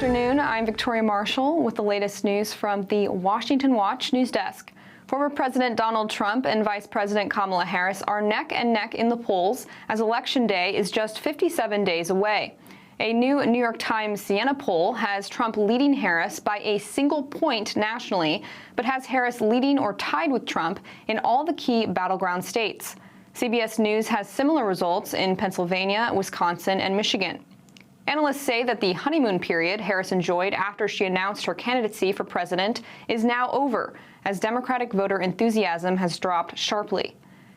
afternoon. I'm Victoria Marshall with the latest news from the Washington Watch news desk. Former President Donald Trump and Vice President Kamala Harris are neck and neck in the polls as Election Day is just 57 days away. A new New York Times Siena poll has Trump leading Harris by a single point nationally, but has Harris leading or tied with Trump in all the key battleground states. CBS News has similar results in Pennsylvania, Wisconsin, and Michigan. Analysts say that the honeymoon period Harris enjoyed after she announced her candidacy for president is now over, as Democratic voter enthusiasm has dropped sharply.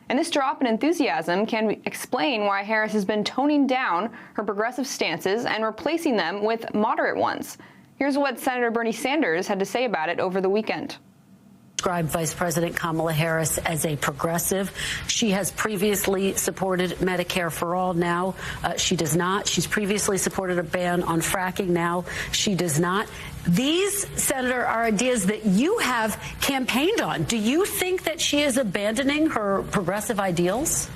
And this drop in enthusiasm can explain why Harris has been toning down her progressive stances and replacing them with moderate ones. Here's what Senator Bernie Sanders had to say about it over the weekend. Described Vice President Kamala Harris as a progressive. She has previously supported Medicare for all. Now she does not. She's previously supported a ban on fracking. Now she does not. These, Senator, are ideas that you have campaigned on. Do you think that she is abandoning her progressive ideals?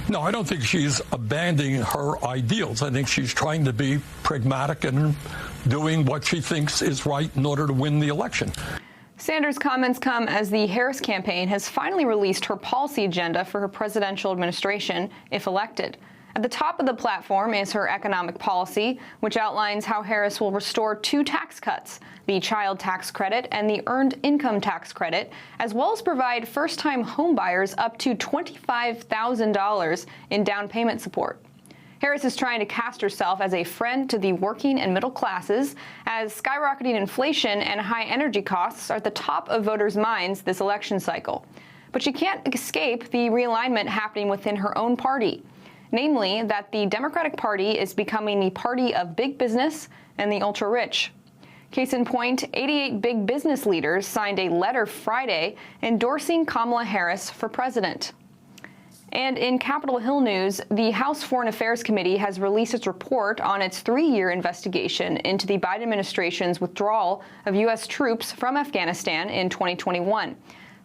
No, I don't think she's abandoning her ideals. I think she's trying to be pragmatic and doing what she thinks is right in order to win the election. Sanders' comments come as the Harris campaign has finally released her policy agenda for her presidential administration, if elected. At the top of the platform is her economic policy, which outlines how Harris will restore two tax cuts, the child tax credit and the earned income tax credit, as well as provide first-time homebuyers up to $25,000 in down payment support. Harris is trying to cast herself as a friend to the working and middle classes, as skyrocketing inflation and high energy costs are at the top of voters' minds this election cycle. But she can't escape the realignment happening within her own party, namely that the Democratic Party is becoming the party of big business and the ultra-rich. Case in point, 88 big business leaders signed a letter Friday endorsing Kamala Harris for president. And in Capitol Hill news, the House Foreign Affairs Committee has released its report on its 3-year investigation into the Biden administration's withdrawal of U.S. troops from Afghanistan in 2021.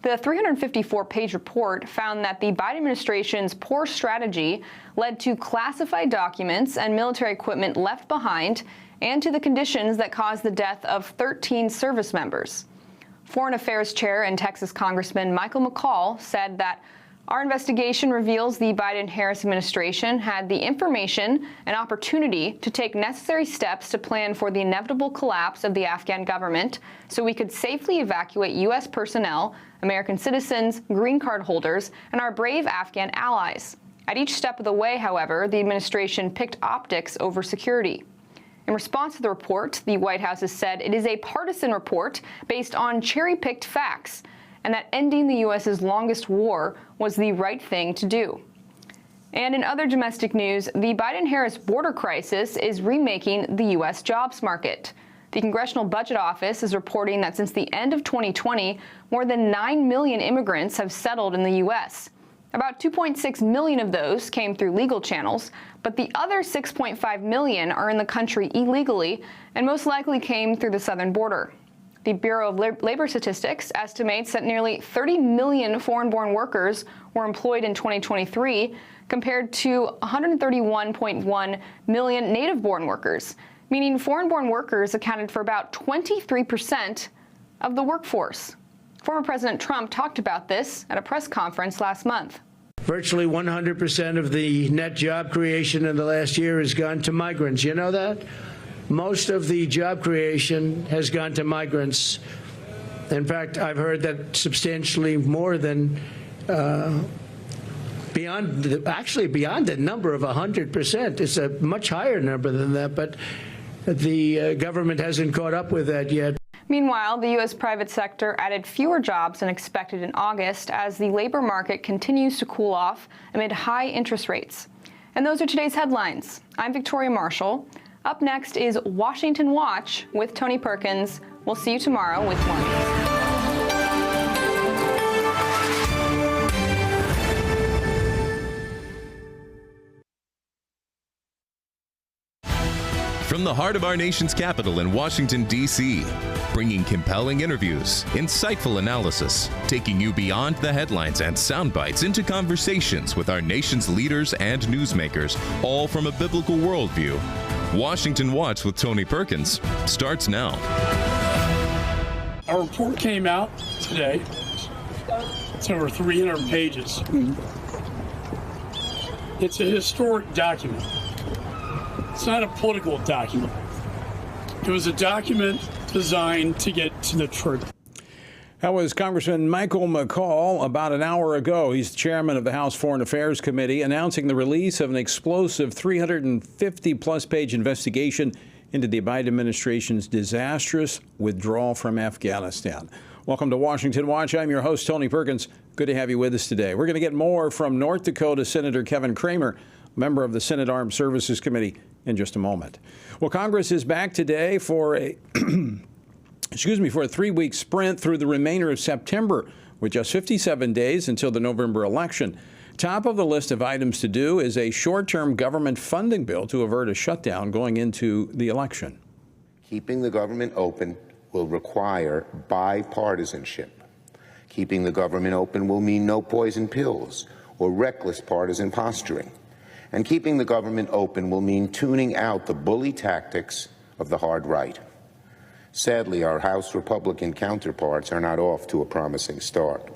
The 354-page report found that the Biden administration's poor strategy led to classified documents and military equipment left behind and to the conditions that caused the death of 13 service members. Foreign Affairs Chair and Texas Congressman Michael McCall said that our investigation reveals the Biden-Harris administration had the information and opportunity to take necessary steps to plan for the inevitable collapse of the Afghan government so we could safely evacuate U.S. personnel, American citizens, green card holders, and our brave Afghan allies. At each step of the way, however, the administration picked optics over security. In response to the report, the White House has said it is a partisan report based on cherry-picked facts, and that ending the U.S.'s longest war was the right thing to do. And in other domestic news, the Biden-Harris border crisis is remaking the U.S. jobs market. The Congressional Budget Office is reporting that since the end of 2020, more than 9 million immigrants have settled in the U.S. About 2.6 million of those came through legal channels, but the other 6.5 million are in the country illegally and most likely came through the southern border. The Bureau of Labor Statistics estimates that nearly 30 million foreign-born workers were employed in 2023, compared to 131.1 million native-born workers, meaning foreign-born workers accounted for about 23% of the workforce. Former President Trump talked about this at a press conference last month. Virtually 100% of the net job creation in the last year has gone to migrants. You know that? Most of the job creation has gone to migrants. In fact, I've heard that substantially more than beyond the number of 100%. It's a much higher number than that, but the government hasn't caught up with that yet. Meanwhile, the U.S. private sector added fewer jobs than expected in August as the labor market continues to cool off amid high interest rates. And those are today's headlines. I'm Victoria Marshall. Up next is Washington Watch with Tony Perkins. We'll see you tomorrow with more news. From the heart of our nation's capital in Washington, D.C., bringing compelling interviews, insightful analysis, taking you beyond the headlines and sound bites into conversations with our nation's leaders and newsmakers, all from a biblical worldview. Washington Watch with Tony Perkins starts now. Our report came out today. It's over 300 pages. It's a historic document. It's not a political document. It was a document designed to get to the truth. That was Congressman Michael McCaul about an hour ago. He's the chairman of the House Foreign Affairs Committee, announcing the release of an explosive 350-plus page investigation into the Biden administration's disastrous withdrawal from Afghanistan. Welcome to Washington Watch. I'm your host, Tony Perkins. Good to have you with us today. We're going to get more from North Dakota Senator Kevin Cramer, member of the Senate Armed Services Committee, in just a moment. Well, Congress is back today for a for a 3-week sprint through the remainder of September, with just 57 days until the November election. Top of the list of items to do is a short-term government funding bill to avert a shutdown going into the election. Keeping the government open will require bipartisanship. Keeping the government open will mean no poison pills or reckless partisan posturing. And keeping the government open will mean tuning out the bully tactics of the hard right. Sadly, our House Republican counterparts are not off to a promising start.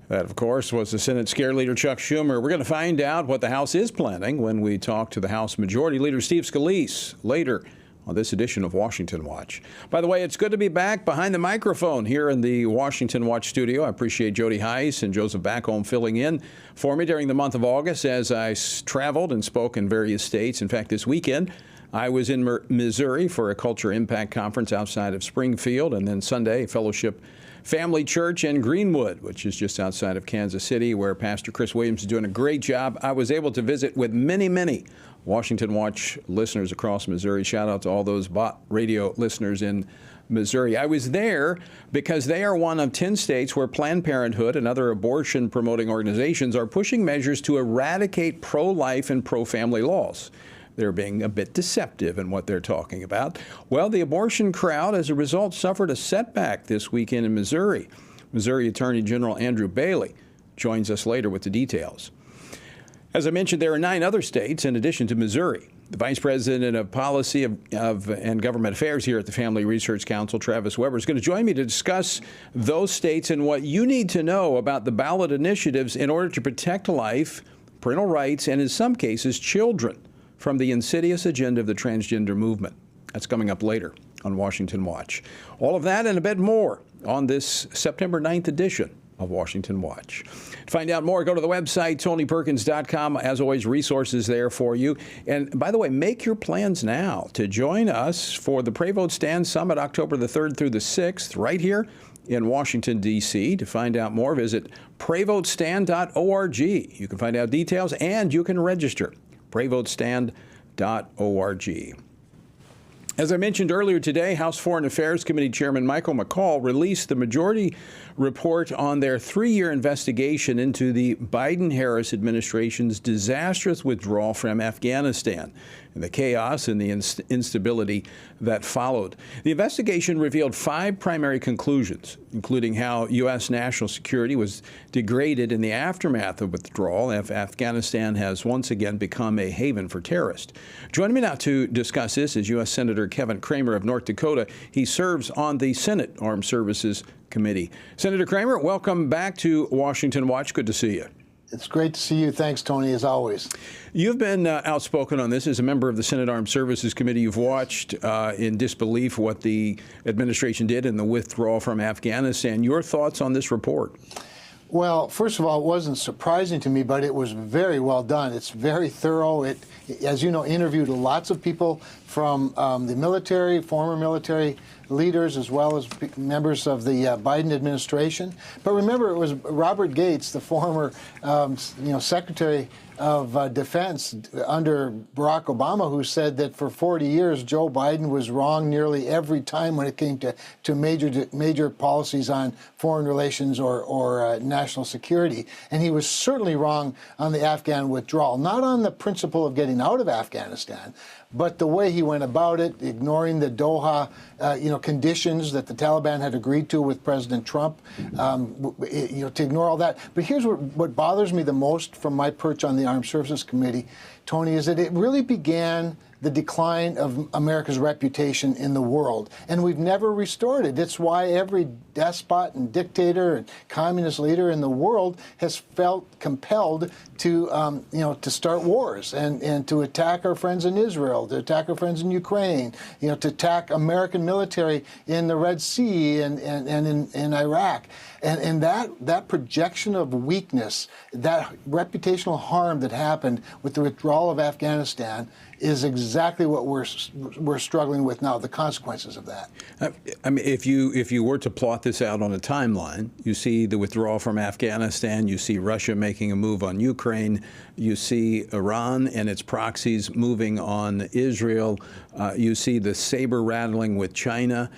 That, of course, was the Senate Scare Leader Chuck Schumer. We're going to find out what the House is planning when we talk to the House Majority Leader Steve Scalise later on this edition of Washington Watch. By the way, it's good to be back behind the microphone here in the Washington Watch studio. I appreciate Jody Heiss and Joseph Backholm filling in for me during the month of August as I traveled and spoke in various states. In fact, this weekend, I was in Missouri for a Culture Impact Conference outside of Springfield, and then Sunday, Fellowship Family Church in Greenwood, which is just outside of Kansas City, where Pastor Chris Williams is doing a great job. I was able to visit with many Washington Watch listeners across Missouri. Shout out to all those bot radio listeners in Missouri. I was there because they are one of 10 states where Planned Parenthood and other abortion-promoting organizations are pushing measures to eradicate pro-life and pro-family laws. They're being a bit deceptive in what they're talking about. Well, the abortion crowd, as a result, suffered a setback this weekend in Missouri. Missouri Attorney General Andrew Bailey joins us later with the details. As I mentioned, there are 9 other states in addition to Missouri. The Vice President of Policy and Government Affairs here at the Family Research Council, Travis Weber, is going to join me to discuss those states and what you need to know about the ballot initiatives in order to protect life, parental rights, and in some cases, children from the insidious agenda of the transgender movement. That's coming up later on Washington Watch. All of that and a bit more on this September 9th edition of Washington Watch. To find out more, go to the website, TonyPerkins.com. As always, resources there for you. And by the way, make your plans now to join us for the Pray Vote Stand Summit, October the 3rd through the 6th, right here in Washington, D.C. To find out more, visit PrayVoteStand.org. You can find out details and you can register. PrayVoteStand.org. As I mentioned earlier today, House Foreign Affairs Committee Chairman Michael McCaul released the majority report on their 3-year investigation into the Biden-Harris administration's disastrous withdrawal from Afghanistan and the chaos and the instability that followed. The investigation revealed 5 primary conclusions, including how U.S. national security was degraded in the aftermath of withdrawal, if Afghanistan has once again become a haven for terrorists. Joining me now to discuss this is U.S. Senator Kevin Cramer of North Dakota. He serves on the Senate Armed Services Committee. Senator Cramer, welcome back to Washington Watch. Good to see you. It's great to see you. Thanks, Tony, as always. You've been outspoken on this as a member of the Senate Armed Services Committee. You've watched in disbelief what the administration did in the withdrawal from Afghanistan. Your thoughts on this report? Well, first of all, it wasn't surprising to me, but it was very well done. It's very thorough. It, as you know, interviewed lots of people from the military, former military leaders, as well as members of the Biden administration. But remember, it was Robert Gates, the former, Secretary of Defense under Barack Obama, who said that for 40 years Joe Biden was wrong nearly every time when it came to major policies on foreign relations or national security. And he was certainly wrong on the Afghan withdrawal, not on the principle of getting out of Afghanistan, but the way he went about it, ignoring the Doha, conditions that the Taliban had agreed to with President Trump, to ignore all that. But here's what bothers me the most from my perch on the Armed Services Committee, Tony, is that it really began the decline of America's reputation in the world, and we've never restored it. It's why every despot and dictator and communist leader in the world has felt compelled to, to start wars and to attack our friends in Israel, to attack our friends in Ukraine, to attack American military in the Red Sea and in Iraq. And that projection of weakness, that reputational harm that happened with the withdrawal of Afghanistan is exactly what we're struggling with now, the consequences of that. I mean, if you were to plot this out on a timeline, you see the withdrawal from Afghanistan, you see Russia making a move on Ukraine, you see Iran and its proxies moving on Israel, you see the saber rattling with China.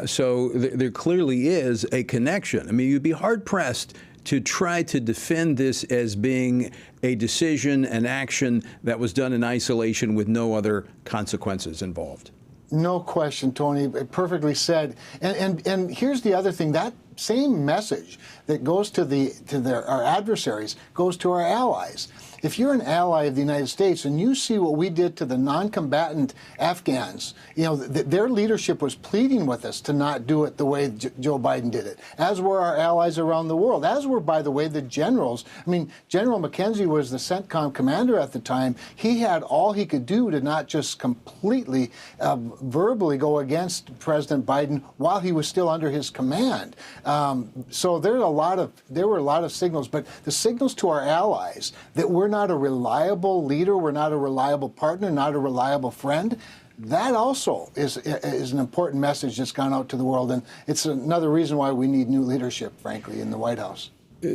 So there clearly is a connection. I mean, you'd be hard-pressed to try to defend this as being a decision, an action that was done in isolation with no other consequences involved. No question, Tony. Perfectly said. And here's the other thing. That same message that goes to our adversaries goes to our allies. If you're an ally of the United States and you see what we did to the non-combatant Afghans, their leadership was pleading with us to not do it the way Joe Biden did it, as were our allies around the world, as were, by the way, the generals. I mean, General McKenzie was the CENTCOM commander at the time. He had all he could do to not just completely verbally go against President Biden while he was still under his command. So there were a lot of signals, but the signals to our allies that we're not a reliable leader, we're not a reliable partner, not a reliable friend, that also is an important message that's gone out to the world, and it's another reason why we need new leadership, frankly, in the White House.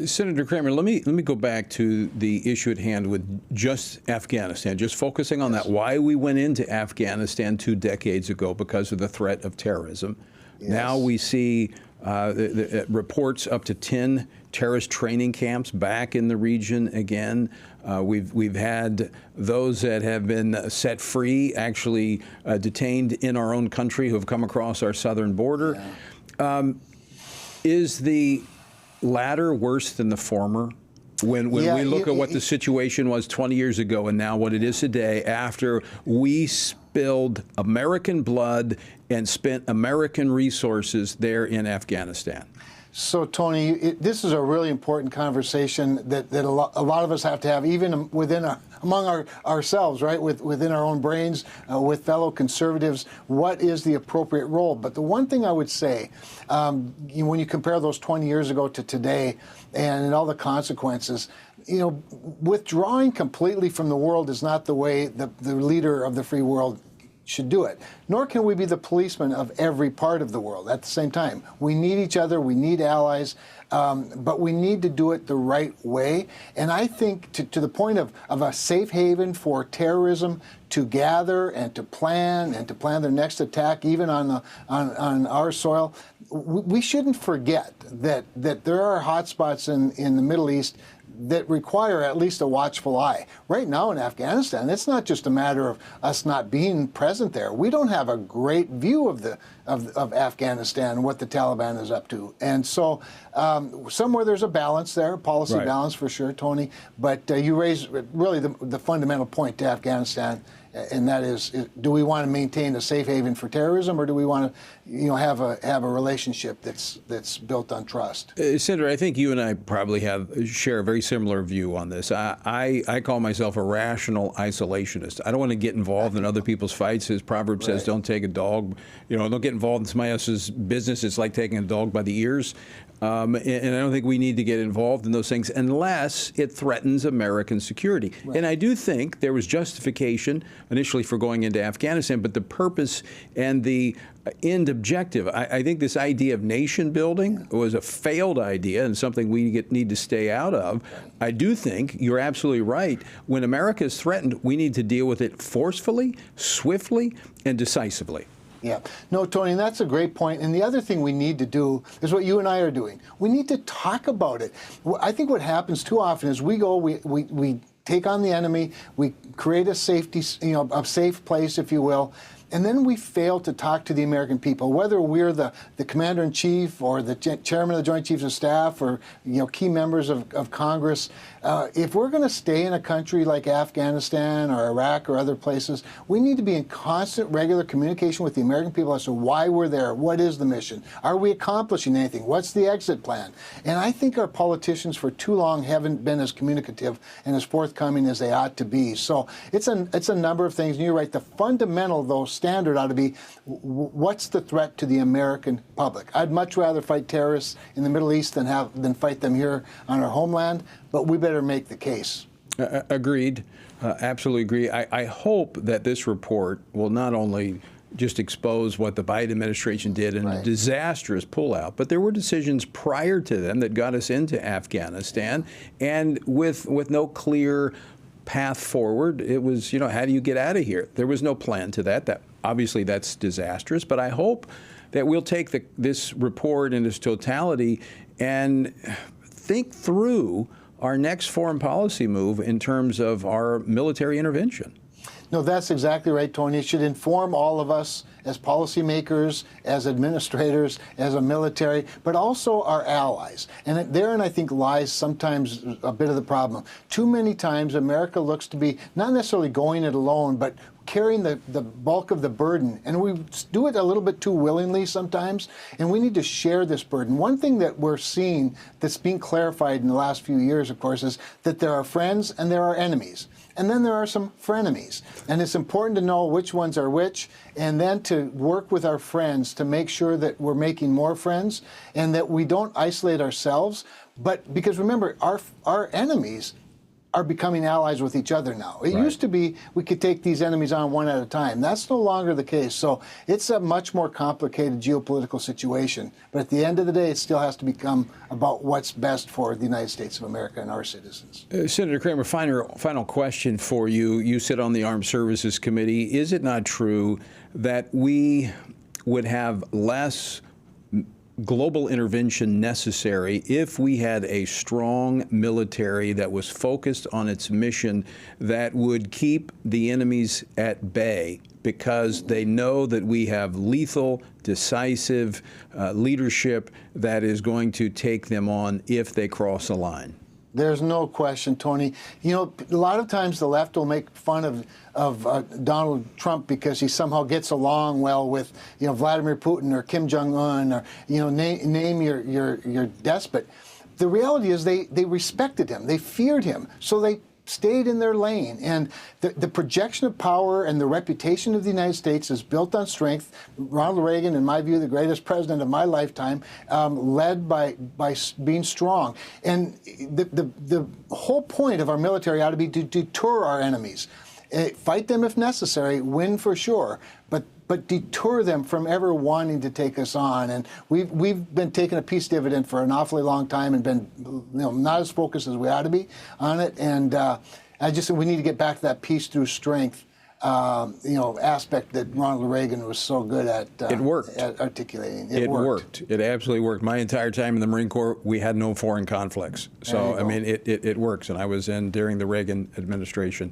Senator Kramer, let me go back to the issue at hand with just Afghanistan, just focusing on that, why we went into Afghanistan 2 decades ago because of the threat of terrorism. Yes. Now we see the reports up to 10 terrorist training camps back in the region again. We've had those that have been set free, actually detained in our own country, who have come across our southern border. Yeah. Is the latter worse than the former? When we look at what the situation was 20 years ago and now what it is today, after we spilled American blood and spent American resources there in Afghanistan. So, Tony, this is a really important conversation that a lot of us have to have, even among ourselves, right, within our own brains, with fellow conservatives. What is the appropriate role? But the one thing I would say, when you compare those 20 years ago to today and all the consequences, withdrawing completely from the world is not the way the leader of the free world should do it. Nor can we be the policeman of every part of the world at the same time. We need each other, we need allies, but we need to do it the right way. And I think to the point of a safe haven for terrorism to gather and to plan their next attack, even on our soil, we shouldn't forget that there are hotspots in the Middle East that require at least a watchful eye. Right now in Afghanistan, it's not just a matter of us not being present there. We don't have a great view of Afghanistan and what the Taliban is up to. And so somewhere there's a balance there, policy balance for sure, Tony. But you raise really the fundamental point to Afghanistan, and that is, do we want to maintain a safe haven for terrorism, or do we want to, have a relationship that's built on trust? Senator, I think you and I probably share a very similar view on this. I call myself a rational isolationist. I don't want to get involved in other people's fights. As Proverb says, don't take a dog, don't get involved in somebody else's business. It's like taking a dog by the ears. And I don't think we need to get involved in those things unless it threatens American security. Right. And I do think there was justification initially for going into Afghanistan, but the purpose and the end objective, I think this idea of nation building was a failed idea and something we need to stay out of. I do think you're absolutely right. When America is threatened, we need to deal with it forcefully, swiftly, and decisively. Yeah. No, Tony, and that's a great point. And the other thing we need to do is what you and I are doing. We need to talk about it. I think what happens too often is we take on the enemy, we create a a safe place, if you will, and then we fail to talk to the American people, whether we're the commander-in-chief or the chairman of the Joint Chiefs of Staff or key members of Congress. If we're going to stay in a country like Afghanistan or Iraq or other places, we need to be in constant, regular communication with the American people as to why we're there. What is the mission? Are we accomplishing anything? What's the exit plan? And I think our politicians for too long haven't been as communicative and as forthcoming as they ought to be. So it's a number of things. And you're right. The fundamental, though, standard ought to be what's the threat to the American public? I'd much rather fight terrorists in the Middle East than fight them here on our homeland, but we better make the case. Agreed. Absolutely agree. I hope that this report will not only just expose what the Biden administration did in a disastrous pullout, but there were decisions prior to them that got us into Afghanistan, and with no clear path forward. It was, how do you get out of here? There was no plan to that. Obviously, that's disastrous, but I hope that we'll take this report in its totality and think through our next foreign policy move in terms of our military intervention. No, that's exactly right, Tony. It should inform all of us as policymakers, as administrators, as a military, but also our allies. And therein, I think, lies sometimes a bit of the problem. Too many times, America looks to be not necessarily going it alone, but carrying the bulk of the burden. And we do it a little bit too willingly sometimes, and we need to share this burden. One thing that we're seeing that's being clarified in the last few years, of course, is that there are friends and there are enemies. And then there are some frenemies. And it's important to know which ones are which, and then to work with our friends to make sure that we're making more friends and that we don't isolate ourselves. But because remember, our enemies are becoming allies with each other now. It used to be we could take these enemies on one at a time. That's no longer the case. So it's a much more complicated geopolitical situation. But at the end of the day, it still has to become about what's best for the United States of America and our citizens. Senator Kramer, final question for you. You sit on the Armed Services Committee. Is it not true that we would have less global intervention necessary if we had a strong military that was focused on its mission, that would keep the enemies at bay, because they know that we have lethal, decisive leadership that is going to take them on if they cross a line? There's no question, Tony. A lot of times the left will make fun of Donald Trump because he somehow gets along well with, Vladimir Putin or Kim Jong-un or, name your despot. The reality is they respected him. They feared him. So they stayed in their lane. And the projection of power and the reputation of the United States is built on strength. Ronald Reagan, in my view, the greatest president of my lifetime, led by being strong. And the whole point of our military ought to be to deter our enemies. Fight them if necessary, win for sure, but deter them from ever wanting to take us on. And we've been taking a peace dividend for an awfully long time and been not as focused as we ought to be on it. And we need to get back to that peace through strength aspect that Ronald Reagan was so good at. It worked. At articulating. It worked. It absolutely worked. My entire time in the Marine Corps, we had no foreign conflicts. So, it works. And I was in during the Reagan administration.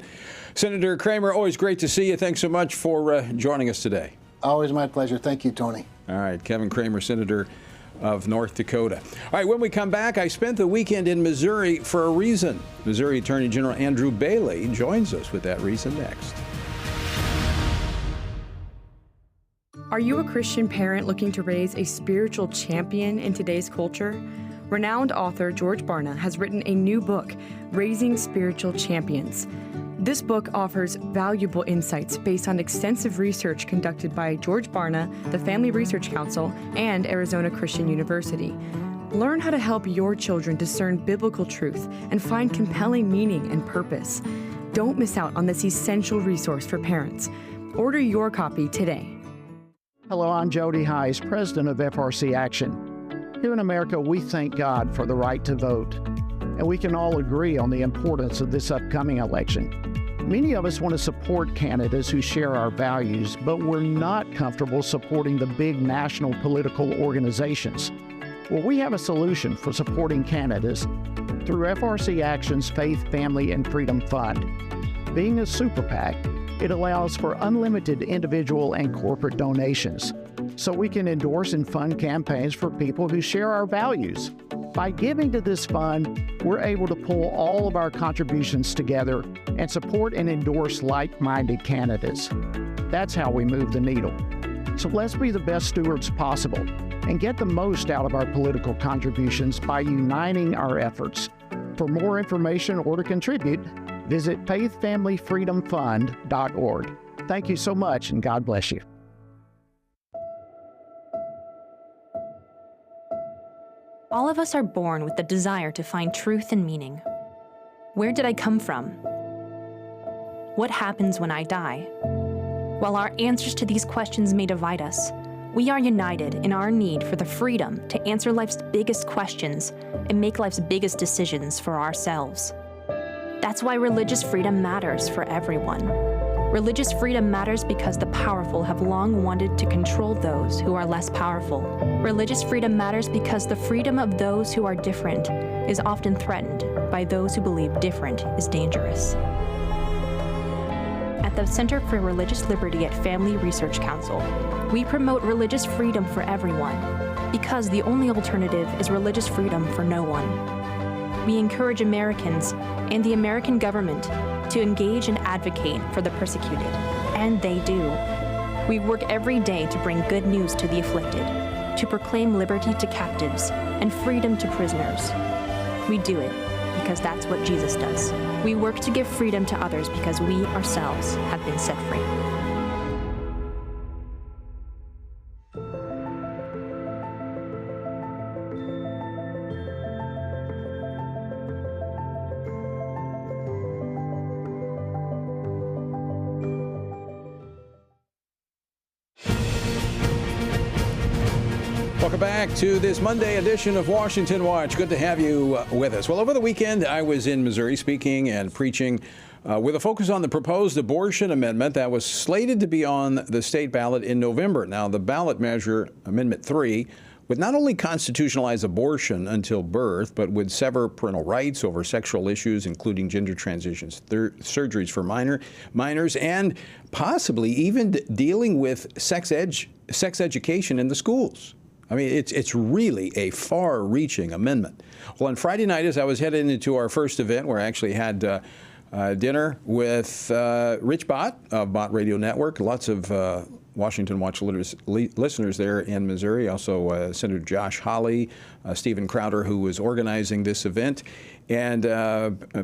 Senator Kramer, always great to see you. Thanks so much for joining us today. Always my pleasure. Thank you, Tony. All right. Kevin Kramer, Senator of North Dakota. All right, when we come back, I spent the weekend in Missouri for a reason. Missouri Attorney General Andrew Bailey joins us with that reason next. Are you a Christian parent looking to raise a spiritual champion in today's culture? Renowned author George Barna has written a new book, Raising Spiritual Champions. This book offers valuable insights based on extensive research conducted by George Barna, the Family Research Council, and Arizona Christian University. Learn how to help your children discern biblical truth and find compelling meaning and purpose. Don't miss out on this essential resource for parents. Order your copy today. Hello, I'm Jody Heiss, president of FRC Action. Here in America, we thank God for the right to vote, and we can all agree on the importance of this upcoming election. Many of us want to support candidates who share our values, but we're not comfortable supporting the big national political organizations. Well, we have a solution for supporting candidates through FRC Action's Faith, Family, and Freedom Fund. Being a super PAC, it allows for unlimited individual and corporate donations, so we can endorse and fund campaigns for people who share our values. By giving to this fund, we're able to pull all of our contributions together and support and endorse like-minded candidates. That's how we move the needle. So let's be the best stewards possible and get the most out of our political contributions by uniting our efforts. For more information or to contribute, visit faithfamilyfreedomfund.org. Thank you so much, and God bless you. All of us are born with the desire to find truth and meaning. Where did I come from? What happens when I die? While our answers to these questions may divide us, we are united in our need for the freedom to answer life's biggest questions and make life's biggest decisions for ourselves. That's why religious freedom matters for everyone. Religious freedom matters because the powerful have long wanted to control those who are less powerful. Religious freedom matters because the freedom of those who are different is often threatened by those who believe different is dangerous. At the Center for Religious Liberty at Family Research Council, we promote religious freedom for everyone because the only alternative is religious freedom for no one. We encourage Americans and the American government to engage and advocate for the persecuted, and they do. We work every day to bring good news to the afflicted, to proclaim liberty to captives and freedom to prisoners. We do it because that's what Jesus does. We work to give freedom to others because we ourselves have been set free. Welcome back to this Monday edition of Washington Watch. Good to have you with us. Well, over the weekend, I was in Missouri speaking and preaching with a focus on the proposed abortion amendment that was slated to be on the state ballot in November. Now, the ballot measure, Amendment 3, would not only constitutionalize abortion until birth, but would sever parental rights over sexual issues, including gender transitions, surgeries for minors, and possibly even dealing with sex education in the schools. I mean, it's really a far-reaching amendment. Well, on Friday night, as I was headed into our first event, where I actually had dinner with Rich Bott of Bott Radio Network, lots of Washington Watch listeners there in Missouri, also Senator Josh Hawley, Stephen Crowder, who was organizing this event, and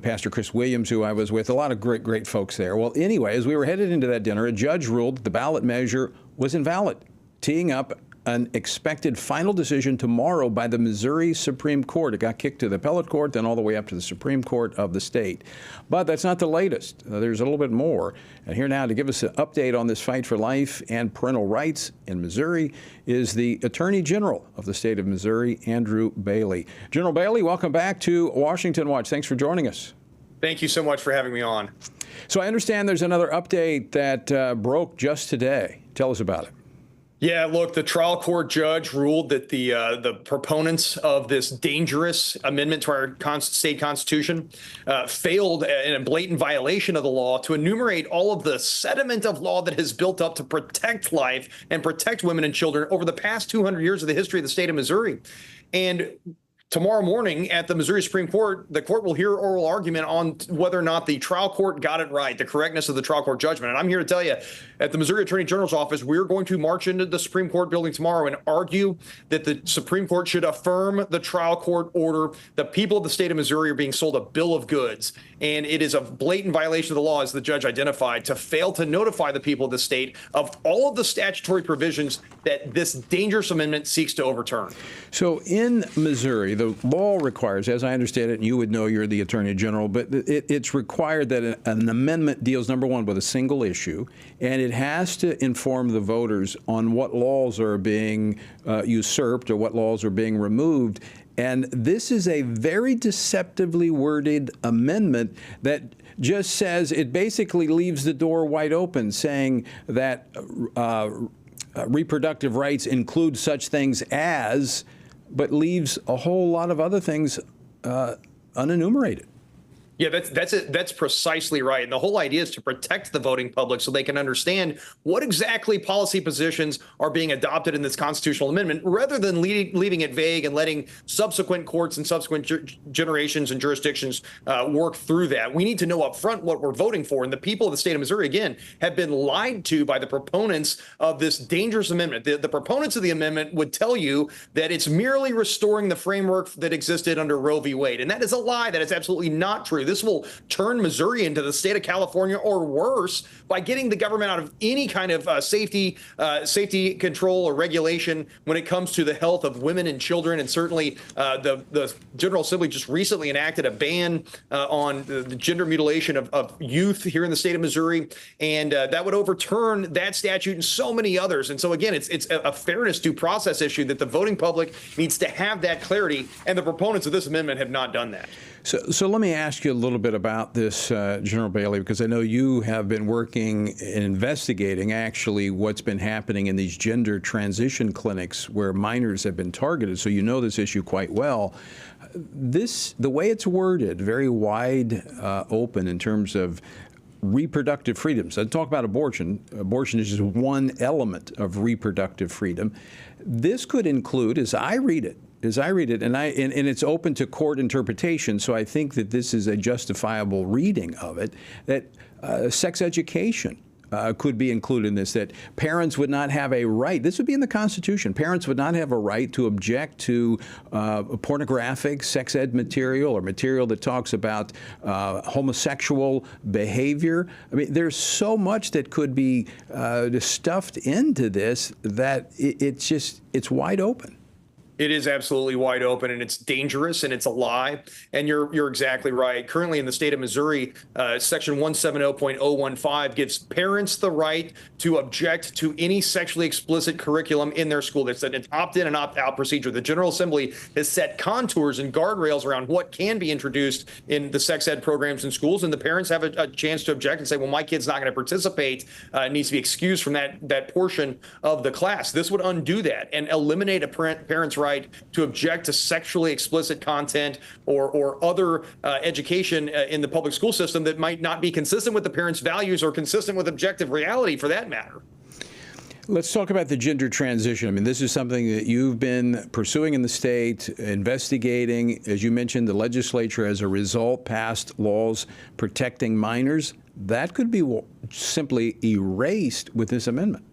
Pastor Chris Williams, who I was with, a lot of great folks there. Well, anyway, as we were headed into that dinner, a judge ruled that the ballot measure was invalid, teeing up an expected final decision tomorrow by the Missouri Supreme Court. It got kicked to the appellate court, then all the way up to the Supreme Court of the state. But that's not the latest. There's a little bit more. And here now to give us an update on this fight for life and parental rights in Missouri is the Attorney General of the state of Missouri, Andrew Bailey. General Bailey, welcome back to Washington Watch. Thanks for joining us. Thank you so much for having me on. So I understand there's another update that broke just today. Tell us about it. Yeah, look, the trial court judge ruled that the proponents of this dangerous amendment to our state constitution failed in a blatant violation of the law to enumerate all of the sediment of law that has built up to protect life and protect women and children over the past 200 years of the history of the state of Missouri. And tomorrow morning at the Missouri Supreme Court, the court will hear oral argument on whether or not the trial court got it right, the correctness of the trial court judgment. And I'm here to tell you, at the Missouri Attorney General's office, we're going to march into the Supreme Court building tomorrow and argue that the Supreme Court should affirm the trial court order. The people of the state of Missouri are being sold a bill of goods, and it is a blatant violation of the law, as the judge identified, to fail to notify the people of the state of all of the statutory provisions that this dangerous amendment seeks to overturn. So in Missouri, the law requires, as I understand it, and you would know, you're the Attorney General, but it's required that an amendment deals, number one, with a single issue, and it has to inform the voters on what laws are being usurped or what laws are being removed. And this is a very deceptively worded amendment that just says, it basically leaves the door wide open, saying that reproductive rights include such things as, but leaves a whole lot of other things unenumerated. Yeah, that's precisely right. And the whole idea is to protect the voting public so they can understand what exactly policy positions are being adopted in this constitutional amendment, rather than leaving it vague and letting subsequent courts and subsequent generations and jurisdictions work through that. We need to know up front what we're voting for. And the people of the state of Missouri, again, have been lied to by the proponents of this dangerous amendment. The proponents of the amendment would tell you that it's merely restoring the framework that existed under Roe v. Wade. And that is a lie. That is absolutely not true. This will turn Missouri into the state of California, or worse, by getting the government out of any kind of safety control or regulation when it comes to the health of women and children. And certainly the General Assembly just recently enacted a ban on the gender mutilation of youth here in the state of Missouri. And that would overturn that statute and so many others. And so, again, it's a fairness due process issue that the voting public needs to have that clarity. And the proponents of this amendment have not done that. So let me ask you a little bit about this, General Bailey, because I know you have been working and investigating actually what's been happening in these gender transition clinics where minors have been targeted. So you know this issue quite well. The way it's worded, very wide open in terms of reproductive freedoms. I talk about abortion. Abortion is just one element of reproductive freedom. This could include, as I read it, and it's open to court interpretation, so I think that this is a justifiable reading of it, that sex education could be included in this, that parents would not have a right, this would be in the Constitution, parents would not have a right to object to pornographic sex ed material or material that talks about homosexual behavior. I mean, there's so much that could be stuffed into this that it's wide open. It is absolutely wide open, and it's dangerous, and it's a lie. And you're exactly right. Currently in the state of Missouri, Section 170.015 gives parents the right to object to any sexually explicit curriculum in their school. There's an opt-in and opt-out procedure. The General Assembly has set contours and guardrails around what can be introduced in the sex ed programs in schools, and the parents have a chance to object and say, well, my kid's not going to participate, needs to be excused from that portion of the class. This would undo that and eliminate a parent's right to object to sexually explicit content or other education in the public school system that might not be consistent with the parents' values or consistent with objective reality, for that matter. Let's talk about the gender transition. I mean, this is something that you've been pursuing in the state, investigating. As you mentioned, the legislature, as a result, passed laws protecting minors. That could be simply erased with this amendment.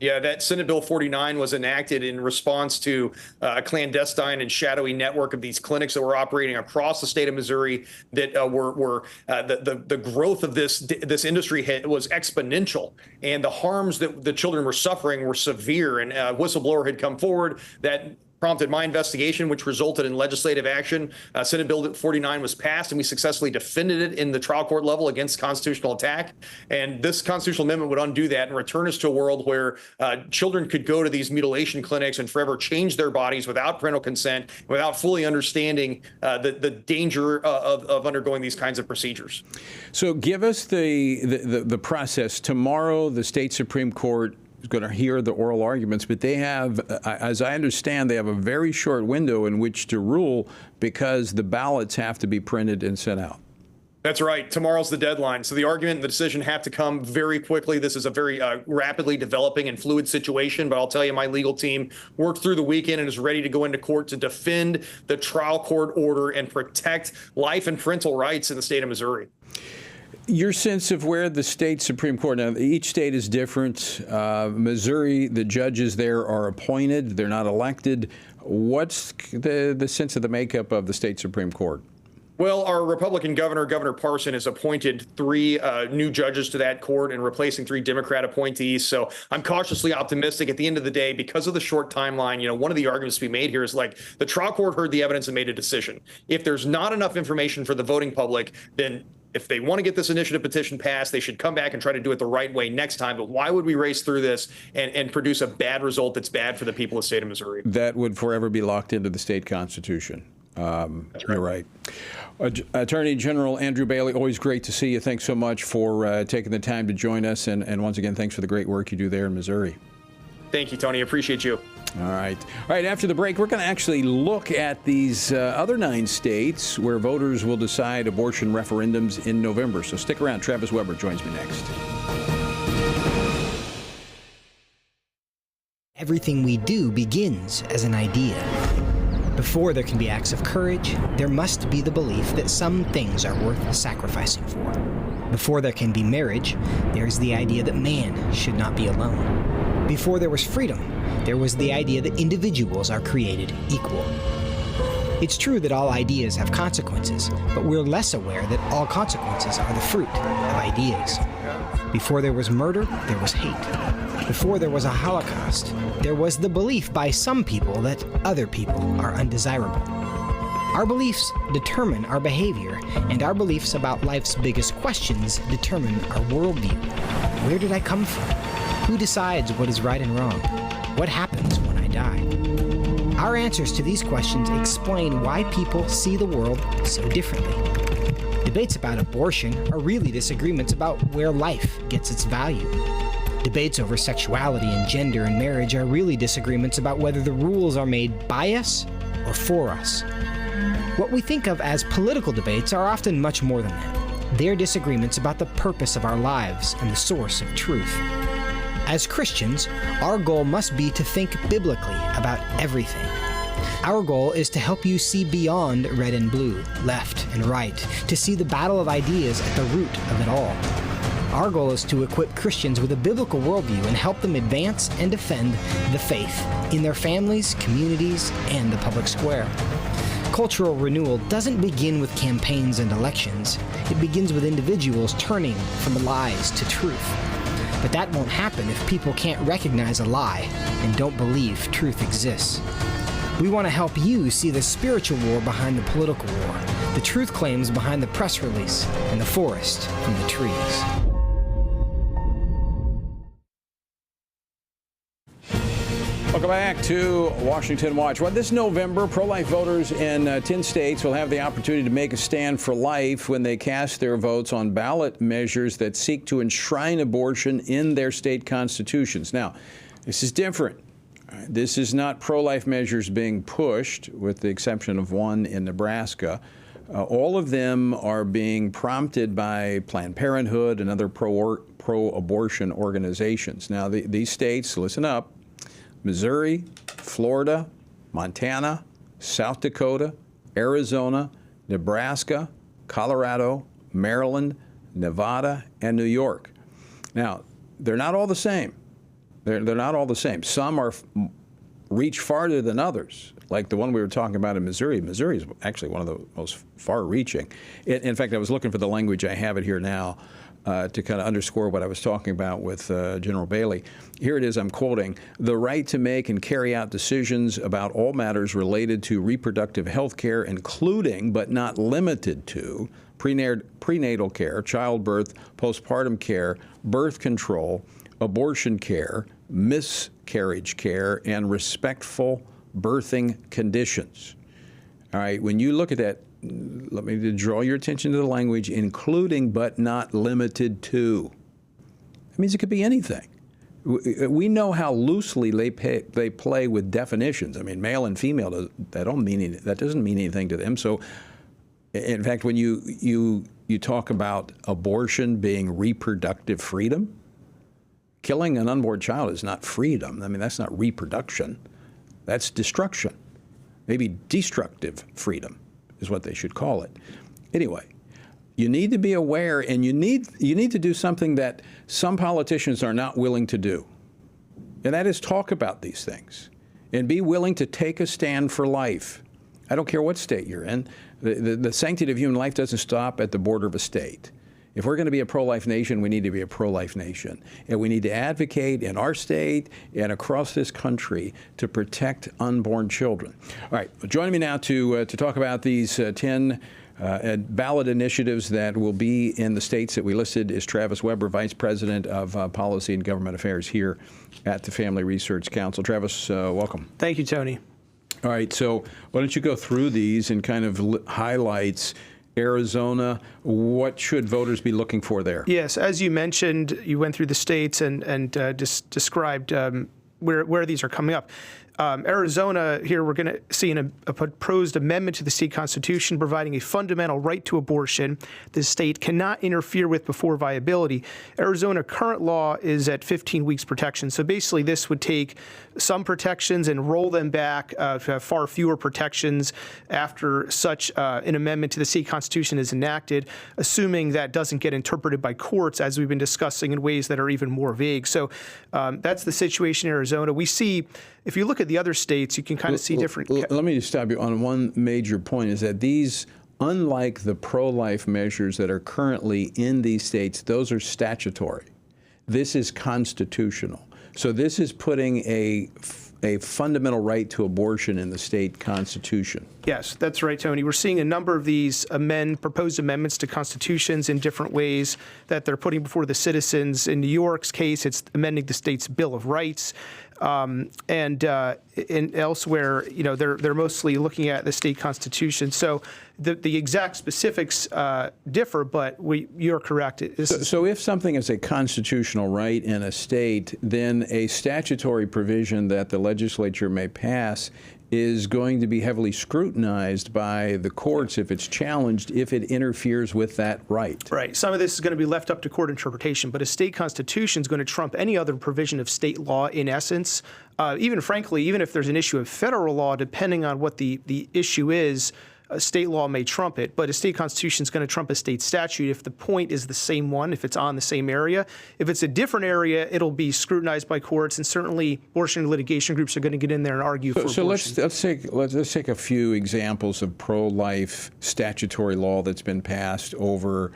Yeah, that Senate Bill 49 was enacted in response to a clandestine and shadowy network of these clinics that were operating across the state of Missouri that the growth of this industry was exponential, and the harms that the children were suffering were severe. And a whistleblower had come forward that prompted my investigation, which resulted in legislative action. Senate Bill 49 was passed, and we successfully defended it in the trial court level against constitutional attack. And this constitutional amendment would undo that and return us to a world where children could go to these mutilation clinics and forever change their bodies without parental consent, without fully understanding the danger of undergoing these kinds of procedures. So give us the process. Tomorrow, the state Supreme Court is going to hear the oral arguments, but they have, as I understand, they have a very short window in which to rule because the ballots have to be printed and sent out. That's right. Tomorrow's the deadline. So the argument and the decision have to come very quickly. This is a very rapidly developing and fluid situation, but I'll tell you, my legal team worked through the weekend and is ready to go into court to defend the trial court order and protect life and parental rights in the state of Missouri. Your sense of where the state Supreme Court, now each state is different. Missouri, the judges there are appointed, they're not elected. What's the sense of the makeup of the state Supreme Court? Well, our Republican governor, Governor Parson, has appointed 3 new judges to that court and replacing 3 Democrat appointees. So I'm cautiously optimistic. At the end of the day, because of the short timeline, one of the arguments to be made here is like the trial court heard the evidence and made a decision. If there's not enough information for the voting public, then if they want to get this initiative petition passed, they should come back and try to do it the right way next time. But why would we race through this and produce a bad result that's bad for the people of the state of Missouri? That would forever be locked into the state constitution. You're right. Attorney General Andrew Bailey, always great to see you. Thanks so much for taking the time to join us. And once again, thanks for the great work you do there in Missouri. Thank you, Tony. Appreciate you. All right. After the break, we're going to actually look at these other 9 states where voters will decide abortion referendums in November. So stick around. Travis Weber joins me next. Everything we do begins as an idea. Before there can be acts of courage, there must be the belief that some things are worth sacrificing for. Before there can be marriage, there is the idea that man should not be alone. Before there was freedom, there was the idea that individuals are created equal. It's true that all ideas have consequences, but we're less aware that all consequences are the fruit of ideas. Before there was murder, there was hate. Before there was a Holocaust, there was the belief by some people that other people are undesirable. Our beliefs determine our behavior, and our beliefs about life's biggest questions determine our worldview. Where did I come from? Who decides what is right and wrong? What happens when I die? Our answers to these questions explain why people see the world so differently. Debates about abortion are really disagreements about where life gets its value. Debates over sexuality and gender and marriage are really disagreements about whether the rules are made by us or for us. What we think of as political debates are often much more than that. They're disagreements about the purpose of our lives and the source of truth. As Christians, our goal must be to think biblically about everything. Our goal is to help you see beyond red and blue, left and right, to see the battle of ideas at the root of it all. Our goal is to equip Christians with a biblical worldview and help them advance and defend the faith in their families, communities, and the public square. Cultural renewal doesn't begin with campaigns and elections. It begins with individuals turning from lies to truth. But that won't happen if people can't recognize a lie and don't believe truth exists. We want to help you see the spiritual war behind the political war, the truth claims behind the press release, and the forest from the trees. Welcome back to Washington Watch. Well, this November, pro-life voters in 10 states will have the opportunity to make a stand for life when they cast their votes on ballot measures that seek to enshrine abortion in their state constitutions. Now, this is different. This is not pro-life measures being pushed, with the exception of one in Nebraska. All of them are being prompted by Planned Parenthood and other pro-abortion organizations. Now, these states, listen up, Missouri, Florida, Montana, South Dakota, Arizona, Nebraska, Colorado, Maryland, Nevada, and New York. Now, they're not all the same. They're not all the same. Some reach farther than others, like the one we were talking about in Missouri. Missouri is actually one of the most far-reaching. In fact, I was looking for the language. I have it here now to kind of underscore what I was talking about with General Bailey. Here it is, I'm quoting, "The right to make and carry out decisions about all matters related to reproductive health care, including but not limited to prenatal care, childbirth, postpartum care, birth control, abortion care, miscarriage care, and respectful birthing conditions." All right, when you look at that, let me draw your attention to the language, including but not limited to. That means it could be anything. We know how loosely they play with definitions. I mean, male and female, that doesn't mean anything to them. So, in fact, when you talk about abortion being reproductive freedom, killing an unborn child is not freedom. I mean, that's not reproduction. That's destruction. Maybe destructive freedom is what they should call it. Anyway, you need to be aware, and you need to do something that some politicians are not willing to do, and that is talk about these things and be willing to take a stand for life. I don't care what state you're in. The sanctity of human life doesn't stop at the border of a state. If we're going to be a pro-life nation, we need to be a pro-life nation. And we need to advocate in our state and across this country to protect unborn children. All right, joining me now to talk about these 10 ballot initiatives that will be in the states that we listed is Travis Weber, Vice President of Policy and Government Affairs here at the Family Research Council. Travis, welcome. Thank you, Tony. All right, so why don't you go through these and kind of highlights Arizona, what should voters be looking for there? Yes, as you mentioned, you went through the states and described where these are coming up. Arizona, here we're going to see a proposed amendment to the state constitution providing a fundamental right to abortion the state cannot interfere with before viability. Arizona current law is at 15 weeks protection. So basically this would take some protections and roll them back to have far fewer protections after such an amendment to the state constitution is enacted, assuming that doesn't get interpreted by courts, as we've been discussing, in ways that are even more vague. So that's the situation in Arizona. We see, if you look at the other states, you can kind of see different. Let me just stop you on one major point, is that these, unlike the pro-life measures that are currently in these states, those are statutory. This is constitutional. So this is putting a fundamental right to abortion in the state constitution. Yes, that's right, Tony. We're seeing a number of these proposed amendments to constitutions in different ways that they're putting before the citizens. In New York's case, it's amending the state's Bill of Rights. And elsewhere, they're mostly looking at the state constitution. So the exact specifics differ, but you're correct. So if something is a constitutional right in a state, then a statutory provision that the legislature may pass is going to be heavily scrutinized by the courts if it's challenged, if it interferes with that right. Right. Some of this is going to be left up to court interpretation, but a state constitution is going to trump any other provision of state law in essence. Even frankly, even if there's an issue of federal law, depending on what the issue is, a state law may trump it, but a state constitution is going to trump a state statute if the point is the same one, if it's on the same area. If it's a different area, it'll be scrutinized by courts, and certainly abortion litigation groups are going to get in there and argue for abortion. So let's take a few examples of pro-life statutory law that's been passed over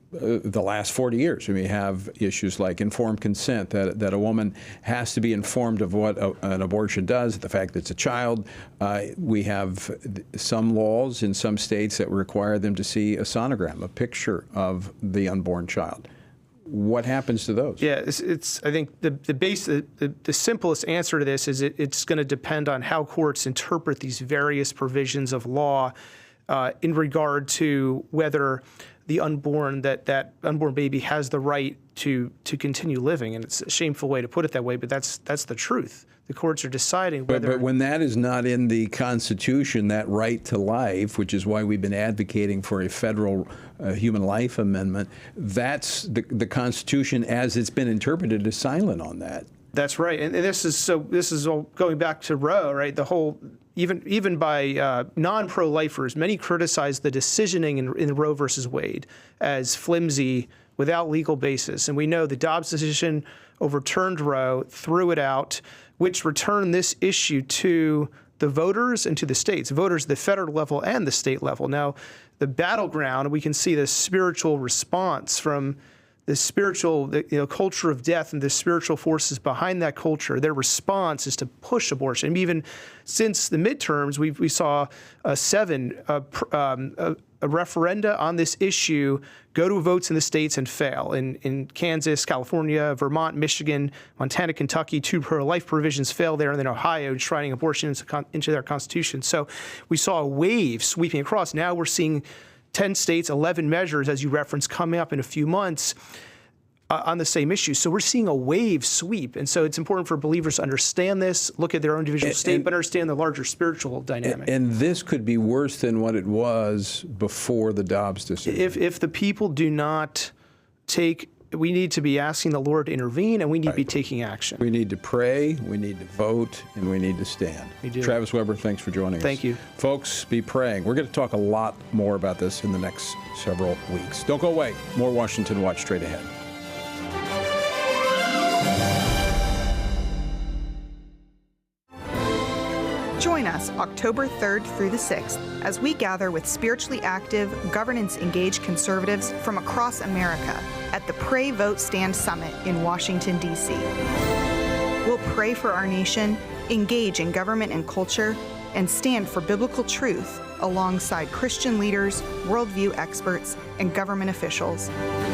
the last 40 years. I mean, we have issues like informed consent, that a woman has to be informed of what an abortion does, the fact that it's a child. We have some laws in some states that require them to see a sonogram, a picture of the unborn child. What happens to those? Yeah, I think the simplest answer to this is it's going to depend on how courts interpret these various provisions of law in regard to whether the unborn, that unborn baby has the right to continue living. And it's a shameful way to put it that way, but that's the truth. The courts are deciding whether... But when that is not in the Constitution, that right to life, which is why we've been advocating for a federal human life amendment, that's the Constitution as it's been interpreted is silent on that. That's right. And this is all going back to Roe, right? The whole... Even by non-pro-lifers, many criticize the decisioning in Roe versus Wade as flimsy, without legal basis. And we know the Dobbs decision overturned Roe, threw it out, which returned this issue to the voters and to the states, voters at the federal level and the state level. Now, the battleground, we can see the spiritual response from the spiritual, culture of death and the spiritual forces behind that culture. Their response is to push abortion. Even since the midterms, we saw a referenda on this issue go to votes in the states and fail. In Kansas, California, Vermont, Michigan, Montana, Kentucky, 2 pro-life provisions failed there, and then Ohio enshrining abortion into their constitution. So we saw a wave sweeping across. Now we're seeing 10 states, 11 measures, as you referenced, coming up in a few months on the same issue. So we're seeing a wave sweep. And so it's important for believers to understand this, look at their own individual state, but understand the larger spiritual dynamic. And this could be worse than what it was before the Dobbs decision. If the people do not take, we need to be asking the Lord to intervene, and we need to be taking action. We need to pray, we need to vote, and we need to stand. We do. Travis Weber, thanks for joining us. Thank you. Folks, be praying. We're going to talk a lot more about this in the next several weeks. Don't go away. More Washington Watch straight ahead. Join us October 3rd through the 6th as we gather with spiritually active, governance-engaged conservatives from across America at the Pray, Vote, Stand Summit in Washington, D.C. We'll pray for our nation, engage in government and culture, and stand for biblical truth alongside Christian leaders, worldview experts, and government officials.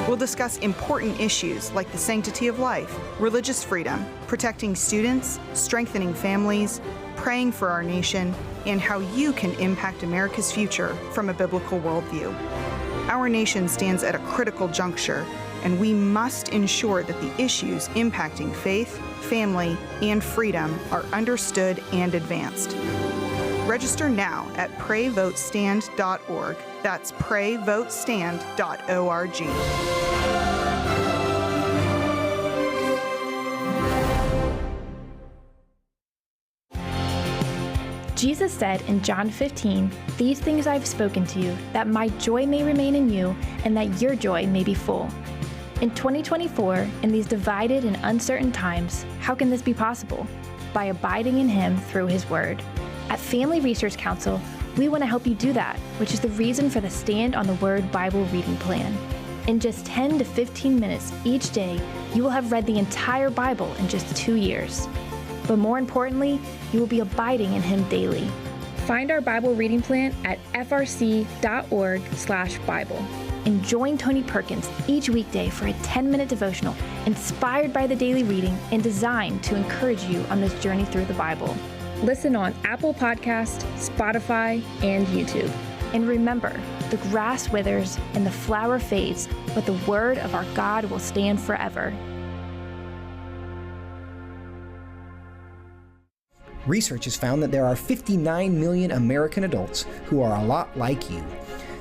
We'll discuss important issues like the sanctity of life, religious freedom, protecting students, strengthening families, praying for our nation, and how you can impact America's future from a biblical worldview. Our nation stands at a critical juncture, and we must ensure that the issues impacting faith, family, and freedom are understood and advanced. Register now at PrayVoteStand.org. That's PrayVoteStand.org. Jesus said in John 15, "These things I have spoken to you, that my joy may remain in you, and that your joy may be full." In 2024, in these divided and uncertain times, how can this be possible? By abiding in Him through His Word. At Family Research Council, we want to help you do that, which is the reason for the Stand on the Word Bible reading plan. In just 10 to 15 minutes each day, you will have read the entire Bible in just 2 years. But more importantly, you will be abiding in Him daily. Find our Bible reading plan at frc.org/Bible. And join Tony Perkins each weekday for a 10-minute devotional inspired by the daily reading and designed to encourage you on this journey through the Bible. Listen on Apple Podcast, Spotify, and YouTube. And remember, the grass withers and the flower fades, but the word of our God will stand forever. Research has found that there are 59 million American adults who are a lot like you.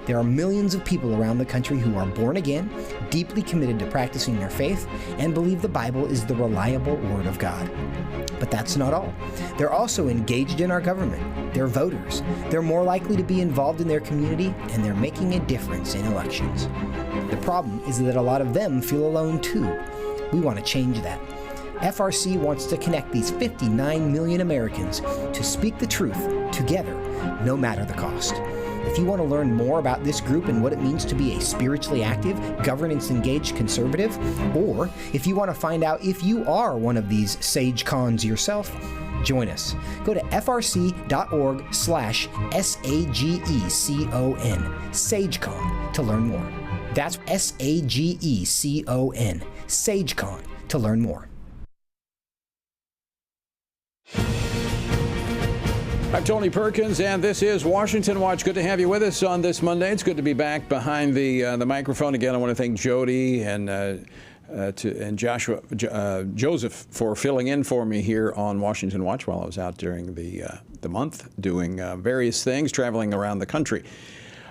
There are millions of people around the country who are born again, deeply committed to practicing their faith, and believe the Bible is the reliable Word of God. But that's not all. They're also engaged in our government. They're voters. They're more likely to be involved in their community, and they're making a difference in elections. The problem is that a lot of them feel alone too. We want to change that. FRC wants to connect these 59 million Americans to speak the truth together, no matter the cost. If you want to learn more about this group and what it means to be a spiritually active, governance-engaged conservative, or if you want to find out if you are one of these sage cons yourself, join us. Go to frc.org/SAGECON, SageCon, to learn more. That's SAGECON, SageCon, to learn more. I'm Tony Perkins, and this is Washington Watch. Good to have you with us on this Monday. It's good to be back behind the microphone again. I want to thank Jody and Joseph for filling in for me here on Washington Watch while I was out during the month doing various things, traveling around the country.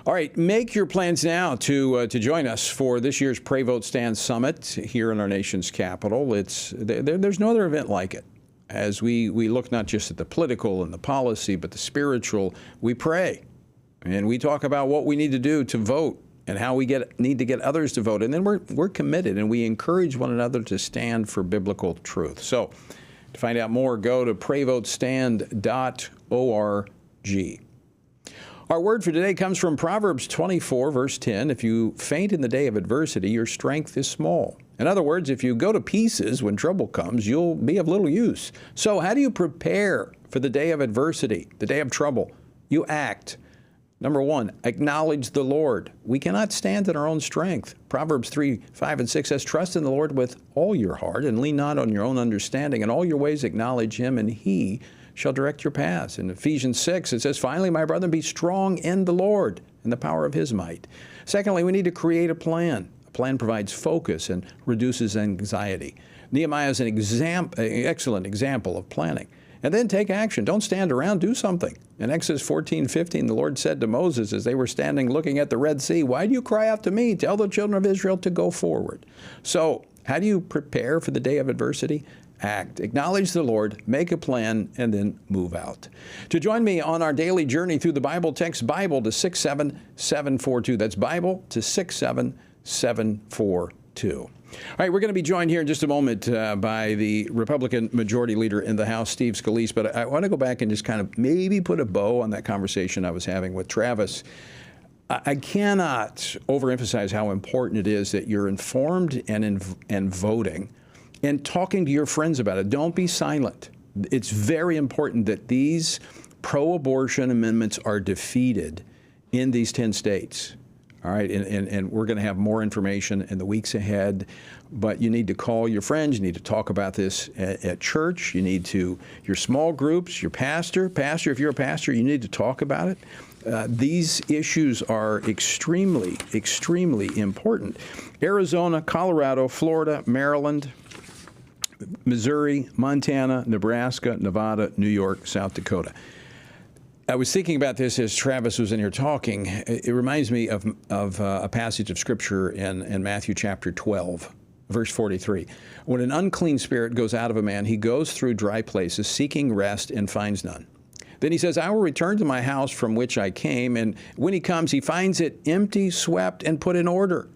All right, make your plans now to join us for this year's Pray Vote Stand Summit here in our nation's capital. There's no other event like it. As we look not just at the political and the policy, but the spiritual, we pray. And we talk about what we need to do to vote and how we need to get others to vote. And then we're committed, and we encourage one another to stand for biblical truth. So to find out more, go to PrayVoteStand.org. Our word for today comes from Proverbs 24, verse 10. If you faint in the day of adversity, your strength is small. In other words, if you go to pieces when trouble comes, you'll be of little use. So how do you prepare for the day of adversity, the day of trouble? You act. Number one, acknowledge the Lord. We cannot stand in our own strength. Proverbs 3, 5, and 6 says, trust in the Lord with all your heart and lean not on your own understanding. In all your ways acknowledge Him, and He shall direct your paths. In Ephesians 6, it says, finally, my brethren, be strong in the Lord and the power of His might. Secondly, we need to create a plan. A plan provides focus and reduces anxiety. Nehemiah is an excellent example of planning. And then take action. Don't stand around, do something. In Exodus 14:15, the Lord said to Moses as they were standing looking at the Red Sea, why do you cry out to me? Tell the children of Israel to go forward. So how do you prepare for the day of adversity? Act. Acknowledge the Lord, make a plan, and then move out. To join me on our daily journey through the Bible, text Bible to 67742. That's Bible to 67742. All right, we're going to be joined here in just a moment by the Republican Majority Leader in the House, Steve Scalise. But I want to go back and just kind of maybe put a bow on that conversation I was having with Travis. I cannot overemphasize how important it is that you're informed and voting and talking to your friends about it. Don't be silent. It's very important that these pro-abortion amendments are defeated in these 10 states. All right, and we're going to have more information in the weeks ahead, but you need to call your friends. You need to talk about this at church. You need to, your small groups, your pastor, if you're a pastor, you need to talk about it. These issues are extremely, extremely important. Arizona, Colorado, Florida, Maryland, Missouri, Montana, Nebraska, Nevada, New York, South Dakota. I was thinking about this as Travis was in here talking. It reminds me of a passage of Scripture in Matthew chapter 12, verse 43. When an unclean spirit goes out of a man, he goes through dry places, seeking rest, and finds none. Then he says, I will return to my house from which I came, and when he comes, he finds it empty, swept, and put in order.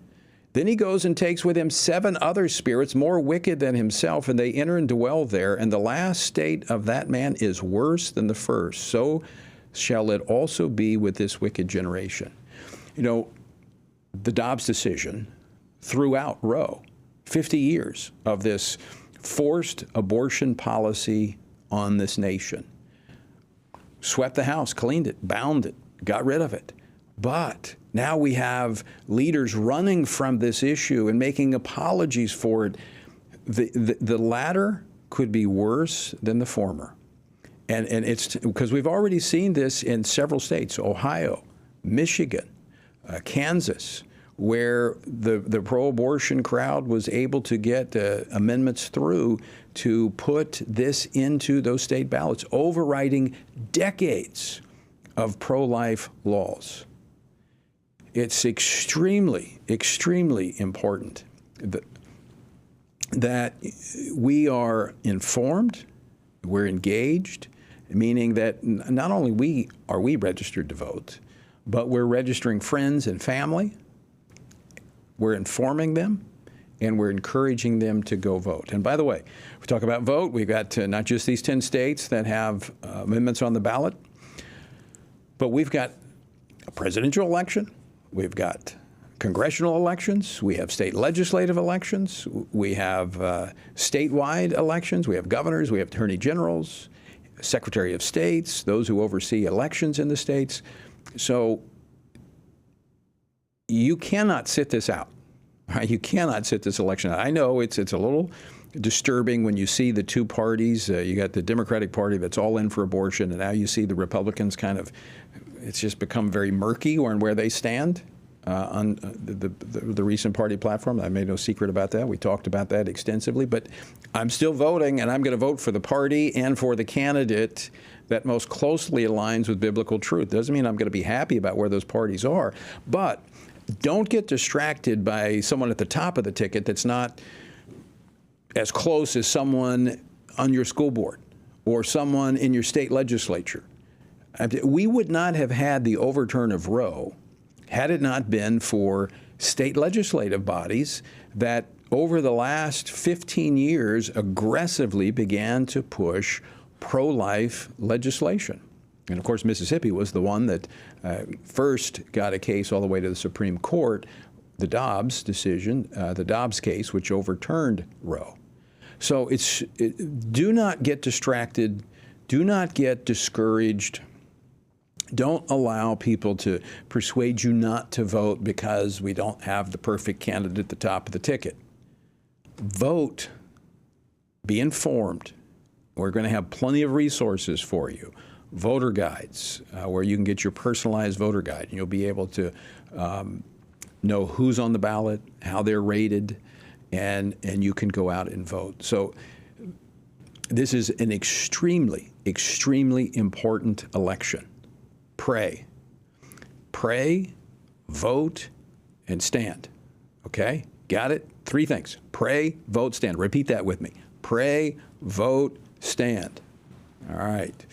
Then he goes and takes with him 7 other spirits more wicked than himself, and they enter and dwell there, and the last state of that man is worse than the first. So shall it also be with this wicked generation. You know, the Dobbs decision threw out Roe. 50 years of this forced abortion policy on this nation. Swept the house, cleaned it, bound it, got rid of it. But now we have leaders running from this issue and making apologies for it. The latter could be worse than the former. And it's because we've already seen this in several states, Ohio, Michigan, Kansas, where the pro-abortion crowd was able to get amendments through to put this into those state ballots, overriding decades of pro-life laws. It's extremely, extremely important that we are informed, we're engaged, meaning that not only are we registered to vote, but we're registering friends and family, we're informing them, and we're encouraging them to go vote. And by the way, we talk about vote, we've got not just these 10 states that have amendments on the ballot, but we've got a presidential election, we've got congressional elections, we have state legislative elections, we have statewide elections, we have governors, we have attorney generals, secretary of states, those who oversee elections in the states. So you cannot sit this out. You cannot sit this election out. I know it's a little disturbing when you see the two parties. You got the Democratic Party that's all in for abortion, and now you see the Republicans kind of, it's just become very murky on where they stand on the recent party platform. I made no secret about that. We talked about that extensively, but I'm still voting, and I'm going to vote for the party and for the candidate that most closely aligns with biblical truth. Doesn't mean I'm going to be happy about where those parties are, but don't get distracted by someone at the top of the ticket that's not as close as someone on your school board or someone in your state legislature. We would not have had the overturn of Roe had it not been for state legislative bodies that over the last 15 years aggressively began to push pro-life legislation. And of course, Mississippi was the one that first got a case all the way to the Supreme Court, the Dobbs decision, the Dobbs case, which overturned Roe. So do not get distracted. Do not get discouraged. Don't allow people to persuade you not to vote because we don't have the perfect candidate at the top of the ticket. Vote. Be informed. We're going to have plenty of resources for you. Voter guides, where you can get your personalized voter guide. And you'll be able to know who's on the ballot, how they're rated, and you can go out and vote. So this is an extremely, extremely important election. Pray. Pray, vote, and stand. Okay? Got it? 3 things. Pray, vote, stand. Repeat that with me. Pray, vote, stand. All right.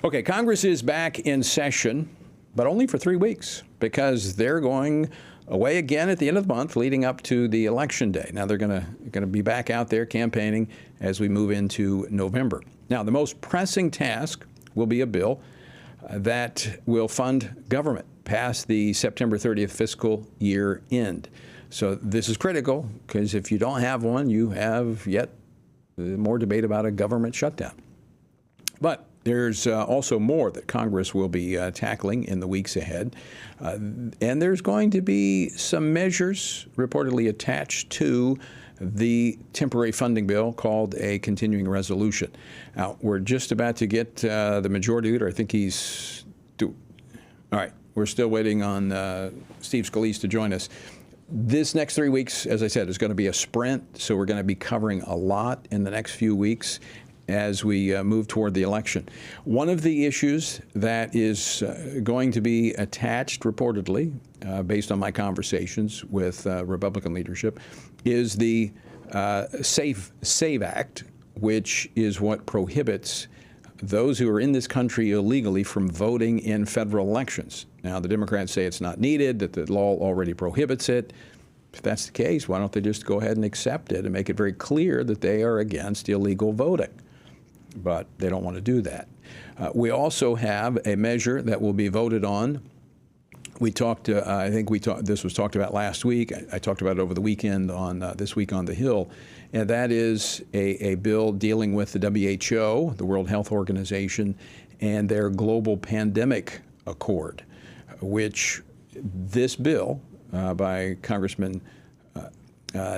Okay, Congress is back in session, but only for 3 weeks because they're going away again at the end of the month leading up to the election day. Now they're going to be back out there campaigning as we move into November. Now, the most pressing task will be a bill that will fund government past the September 30th fiscal year end. So this is critical because if you don't have one, you have yet more debate about a government shutdown. But there's also more that Congress will be tackling in the weeks ahead. And there's going to be some measures reportedly attached to the temporary funding bill called a continuing resolution. Now, we're just about to get the majority leader. I think he's All right. We're still waiting on Steve Scalise to join us. This next 3 weeks, as I said, is going to be a sprint, so we're going to be covering a lot in the next few weeks as we move toward the election. One of the issues that is going to be attached, reportedly, based on my conversations with Republican leadership, is the SAVE Act, which is what prohibits those who are in this country illegally from voting in federal elections. Now, the Democrats say it's not needed, that the law already prohibits it. If that's the case, why don't they just go ahead and accept it and make it very clear that they are against illegal voting? But they don't want to do that. We also have a measure that will be voted on. We talked, this was talked about last week. I talked about it over the weekend on This Week on the Hill. And that is a bill dealing with the WHO, the World Health Organization, and their global pandemic accord, which this bill by Congressman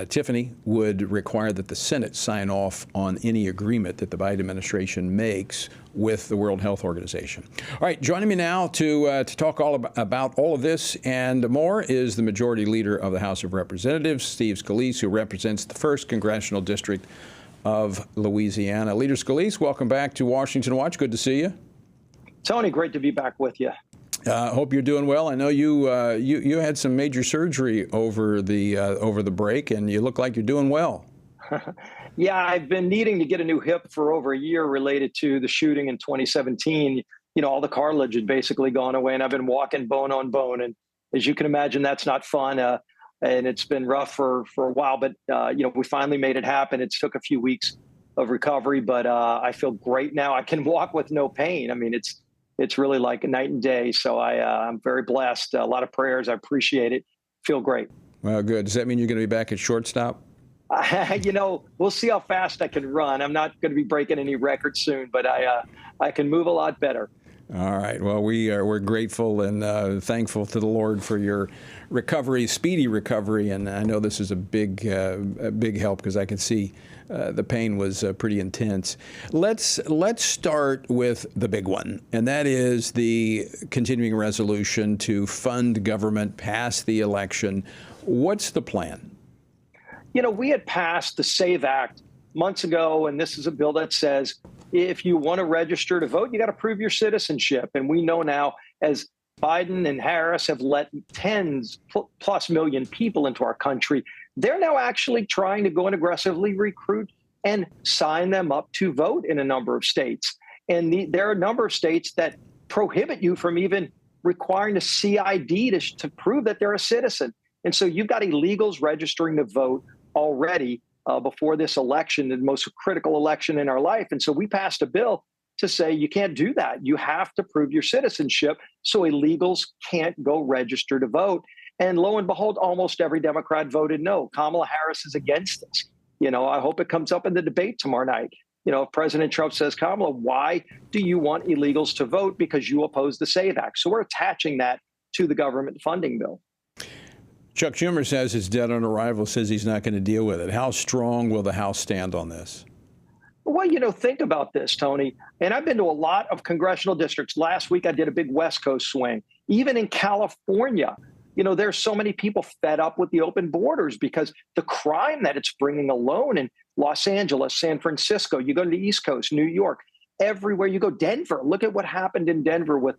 Tiffany would require that the Senate sign off on any agreement that the Biden administration makes with the World Health Organization. All right, joining me now to talk about all of this and more is the Majority Leader of the House of Representatives, Steve Scalise, who represents the 1st Congressional District of Louisiana. Leader Scalise, welcome back to Washington Watch. Good to see you. Tony, great to be back with you. Hope you're doing well. I know you had some major surgery over the break, and you look like you're doing well. Yeah, I've been needing to get a new hip for over a year related to the shooting in 2017. You know, all the cartilage had basically gone away, and I've been walking bone on bone. And as you can imagine, that's not fun, and it's been rough for a while. But we finally made it happen. It took a few weeks of recovery, but I feel great now. I can walk with no pain. I mean, it's really like a night and day. So I'm very blessed. A lot of prayers. I appreciate it. Feel great. Well, good. Does that mean you're going to be back at shortstop? We'll see how fast I can run. I'm not going to be breaking any records soon, but I can move a lot better. All right. Well, we're grateful and thankful to the Lord for your recovery, speedy recovery, and I know this is a big help because I can see the pain was pretty intense. Let's start with the big one, and that is the continuing resolution to fund government past the election. What's the plan? We had passed the SAVE Act months ago, and this is a bill that says if you want to register to vote, you got to prove your citizenship. And we know now, as Biden and Harris have let tens plus million people into our country, they're now actually trying to go and aggressively recruit and sign them up to vote in a number of states. And there are a number of states that prohibit you from even requiring a CID to prove that they're a citizen. And so you've got illegals registering to vote already before this election, the most critical election in our life. And so we passed a bill to say you can't do that. You have to prove your citizenship so illegals can't go register to vote. And lo and behold, almost every Democrat voted no. Kamala Harris is against this. I hope it comes up in the debate tomorrow night. If President Trump says, Kamala, why do you want illegals to vote? Because you oppose the SAVE Act. So we're attaching that to the government funding bill. Chuck Schumer says it's dead on arrival, says he's not going to deal with it. How strong will the House stand on this? Well, think about this, Tony. And I've been to a lot of congressional districts. Last week, I did a big West Coast swing. Even in California, there's so many people fed up with the open borders because the crime that it's bringing alone in Los Angeles, San Francisco, you go to the East Coast, New York, everywhere you go, Denver. Look at what happened in Denver with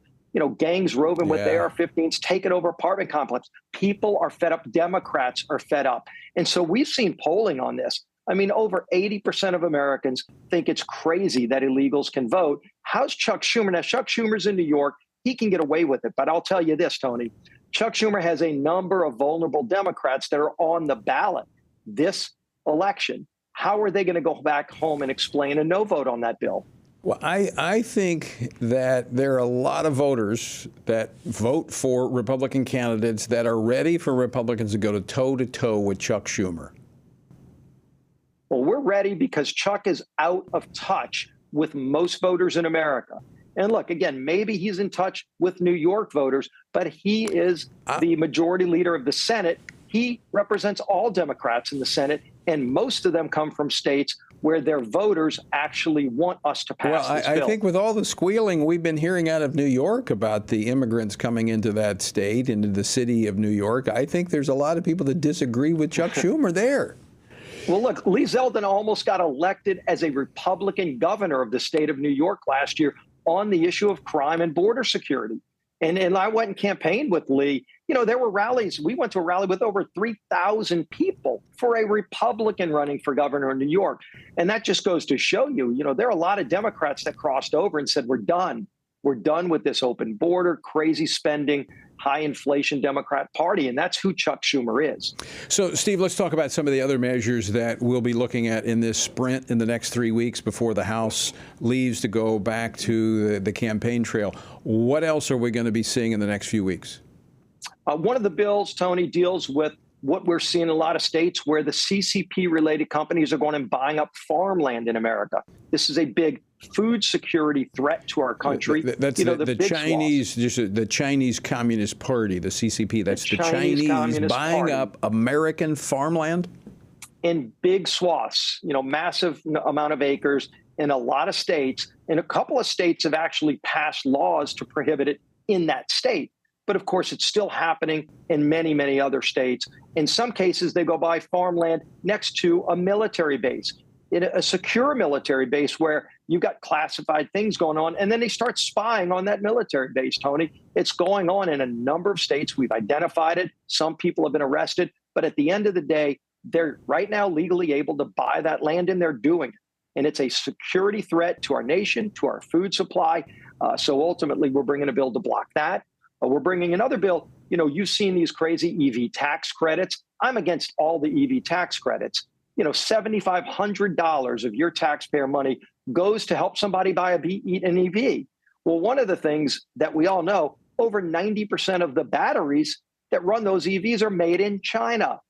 gangs roving with AR-15s, taking over apartment complexes. People are fed up. Democrats are fed up. And so we've seen polling on this. I mean, over 80% of Americans think it's crazy that illegals can vote. How's Chuck Schumer? Now, Chuck Schumer's in New York. He can get away with it. But I'll tell you this, Tony. Chuck Schumer has a number of vulnerable Democrats that are on the ballot this election. How are they going to go back home and explain a no vote on that bill? Well, I think that there are a lot of voters that vote for Republican candidates that are ready for Republicans to go toe-to-toe with Chuck Schumer. Well, we're ready because Chuck is out of touch with most voters in America. And look, again, maybe he's in touch with New York voters, but he is the majority leader of the Senate. He represents all Democrats in the Senate, and most of them come from states where their voters actually want us to pass this bill. I think with all the squealing we've been hearing out of New York about the immigrants coming into that state, into the city of New York, I think there's a lot of people that disagree with Chuck Schumer there. Well, look, Lee Zeldin almost got elected as a Republican governor of the state of New York last year on the issue of crime and border security. And I went and campaigned with Lee. You know, there were rallies. We went to a rally with over 3,000 people for a Republican running for governor in New York. And that just goes to show you, you know, there are a lot of Democrats that crossed over and said, we're done. We're done with this open border, crazy spending, high inflation Democrat Party. And that's who Chuck Schumer is. So, Steve, let's talk about some of the other measures that we'll be looking at in this sprint in the next 3 weeks before the House leaves to go back to the campaign trail. What else are we going to be seeing in the next few weeks? One of the bills, Tony, deals with what we're seeing in a lot of states where the CCP-related companies are going and buying up farmland in America. This is a big food security threat to our country. That's the Chinese, the Chinese Communist Party, the CCP. That's the Chinese buying up American farmland? In big swaths, you know, massive amount of acres in a lot of states. And a couple of states have actually passed laws to prohibit it in that state. But of course, it's still happening in many, many other states. In some cases, they go buy farmland next to a military base, in a secure military base where you've got classified things going on. And then they start spying on that military base, Tony. It's going on in a number of states. We've identified it. Some people have been arrested. But at the end of the day, they're right now legally able to buy that land, and they're doing it. And it's a security threat to our nation, to our food supply. So ultimately, we're bringing a bill to block that. We're bringing another bill. You know, you've seen these crazy EV tax credits. I'm against all the EV tax credits. You know, $7,500 of your taxpayer money goes to help somebody buy an EV. Well, one of the things that we all know, over 90% of the batteries that run those EVs are made in China.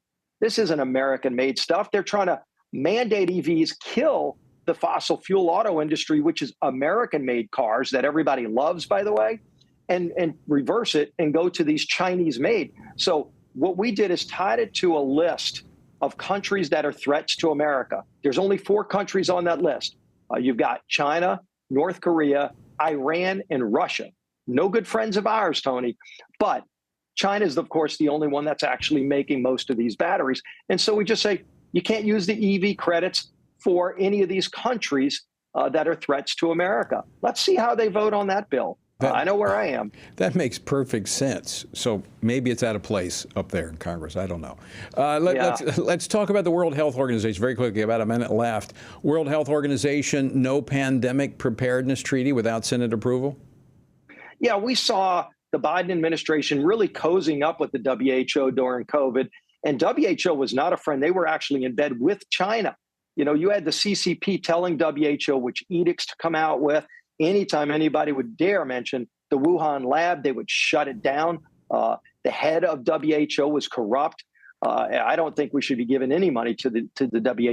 This isn't American-made stuff. They're trying to mandate EVs, kill the fossil fuel auto industry, which is American-made cars that everybody loves, by the way, and reverse it and go to these Chinese-made. So what we did is tied it to a list of countries that are threats to America. There's only 4 countries on that list. You've got China, North Korea, Iran, and Russia. No good friends of ours, Tony. But China is, of course, the only one that's actually making most of these batteries. And so we just say, you can't use the EV credits for any of these countries that are threats to America. Let's see how they vote on that bill. I know where I am. That makes perfect sense. So maybe it's out of place up there in Congress. I don't know. Let's talk about the World Health Organization very quickly. About a minute left. World Health Organization, no pandemic preparedness treaty without Senate approval? Yeah, we saw the Biden administration really cozying up with the WHO during COVID. And WHO was not a friend. They were actually in bed with China. You know, you had the CCP telling WHO which edicts to come out with. Anytime anybody would dare mention the Wuhan lab, they would shut it down. The head of WHO was corrupt. I don't think we should be giving any money to the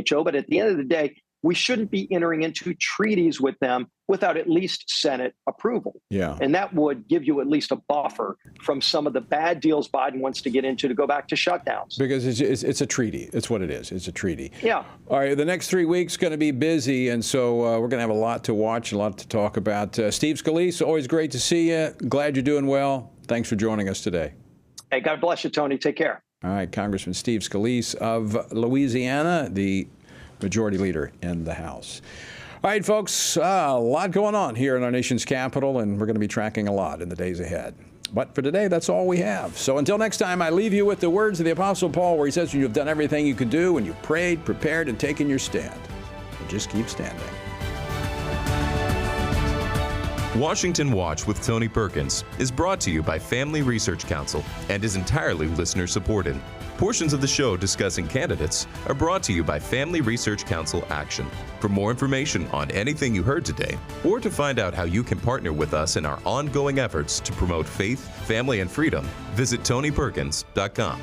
WHO. But at the end of the day, we shouldn't be entering into treaties with them without at least Senate approval. Yeah. And that would give you at least a buffer from some of the bad deals Biden wants to get into to go back to shutdowns. Because it's a treaty. It's what it is. It's a treaty. Yeah. All right. The next 3 weeks going to be busy. And so we're going to have a lot to watch, a lot to talk about. Steve Scalise, always great to see you. Glad you're doing well. Thanks for joining us today. Hey, God bless you, Tony. Take care. All right. Congressman Steve Scalise of Louisiana, the Majority Leader in the House. All right, folks, a lot going on here in our nation's capital, and we're going to be tracking a lot in the days ahead. But for today, that's all we have. So until next time, I leave you with the words of the Apostle Paul, where he says, when you've done everything you could do, when you've prayed, prepared, and taken your stand, just keep standing. Washington Watch with Tony Perkins is brought to you by Family Research Council and is entirely listener-supported. Portions of the show discussing candidates are brought to you by Family Research Council Action. For more information on anything you heard today, or to find out how you can partner with us in our ongoing efforts to promote faith, family, and freedom, visit TonyPerkins.com.